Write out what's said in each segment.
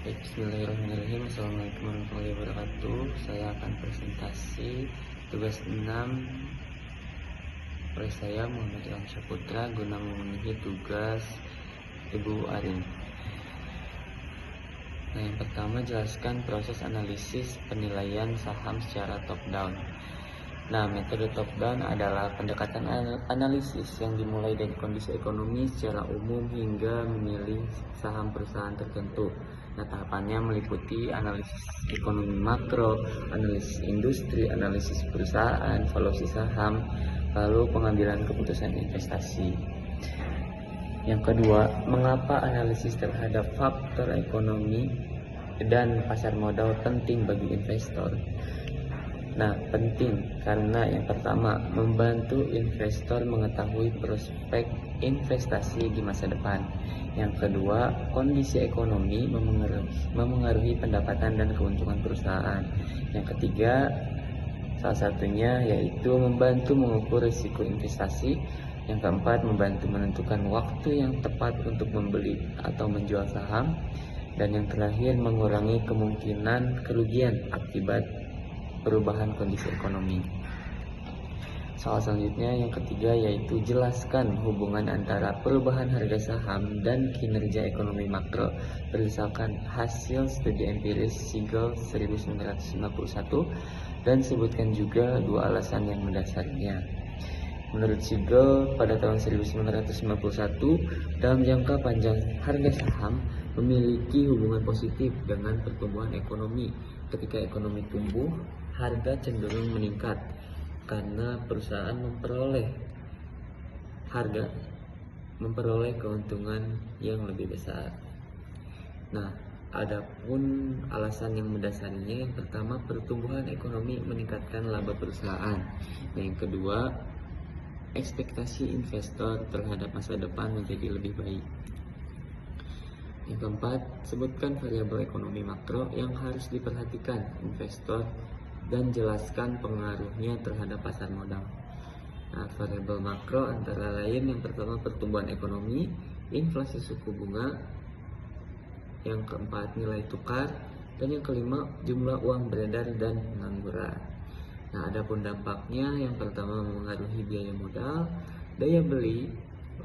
Bismillahirrahmanirrahim. Assalamualaikum warahmatullahi wabarakatuh. Saya akan presentasi tugas 6 oleh saya Muhammad Ilham Saputra guna memenuhi tugas Ibu Arin. Nah, yang pertama, jelaskan proses analisis penilaian saham secara top down. Nah, metode top down adalah pendekatan analisis yang dimulai dari kondisi ekonomi secara umum hingga memilih saham perusahaan tertentu. Nah, tahapannya meliputi analisis ekonomi makro, analisis industri, analisis perusahaan, valuasi saham, lalu pengambilan keputusan investasi. Yang kedua, mengapa analisis terhadap faktor ekonomi dan pasar modal penting bagi investor? Nah, penting karena yang pertama, membantu investor mengetahui prospek investasi di masa depan. Yang kedua, kondisi ekonomi memengaruhi pendapatan dan keuntungan perusahaan. Yang ketiga, salah satunya yaitu membantu mengukur risiko investasi. Yang keempat, membantu menentukan waktu yang tepat untuk membeli atau menjual saham. Dan yang terakhir, mengurangi kemungkinan kerugian akibat perubahan kondisi ekonomi. Soal selanjutnya yang ketiga yaitu jelaskan hubungan antara perubahan harga saham dan kinerja ekonomi makro berdasarkan hasil studi empiris Siegel 1991 dan sebutkan juga dua alasan yang mendasarinya. Menurut Siegel, pada tahun 1991, dalam jangka panjang harga saham memiliki hubungan positif dengan pertumbuhan ekonomi. Ketika ekonomi tumbuh, harga cenderung meningkat karena perusahaan memperoleh keuntungan yang lebih besar. Nah, adapun alasan yang mendasarinya, yang pertama, pertumbuhan ekonomi meningkatkan laba perusahaan. Yang kedua, ekspektasi investor terhadap masa depan menjadi lebih baik. Yang keempat, sebutkan variabel ekonomi makro yang harus diperhatikan investor dan jelaskan pengaruhnya terhadap pasar modal. Nah, variabel makro antara lain yang pertama pertumbuhan ekonomi, inflasi suku bunga, yang keempat nilai tukar, dan yang kelima jumlah uang beredar dan pengangguran. Nah, adapun dampaknya yang pertama mempengaruhi biaya modal, daya beli,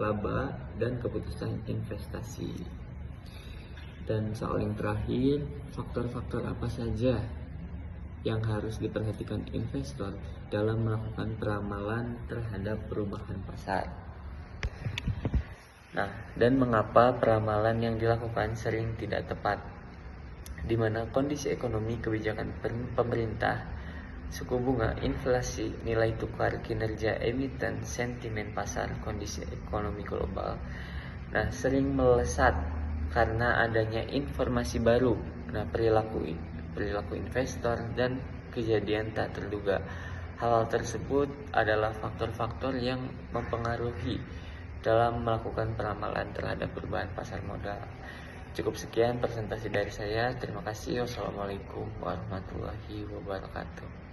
laba, dan keputusan investasi. Dan soal yang terakhir, faktor-faktor apa saja yang harus diperhatikan investor dalam melakukan peramalan terhadap perubahan pasar. Nah, dan mengapa peramalan yang dilakukan sering tidak tepat, di mana kondisi ekonomi, kebijakan pemerintah, suku bunga, inflasi, nilai tukar, kinerja emiten, sentimen pasar, kondisi ekonomi global, nah, sering melesat karena adanya informasi baru, nah, perilaku investor dan kejadian tak terduga. Hal tersebut adalah faktor-faktor yang mempengaruhi dalam melakukan peramalan terhadap perubahan pasar modal. Cukup sekian presentasi dari saya. Terima kasih. Wassalamualaikum warahmatullahi wabarakatuh.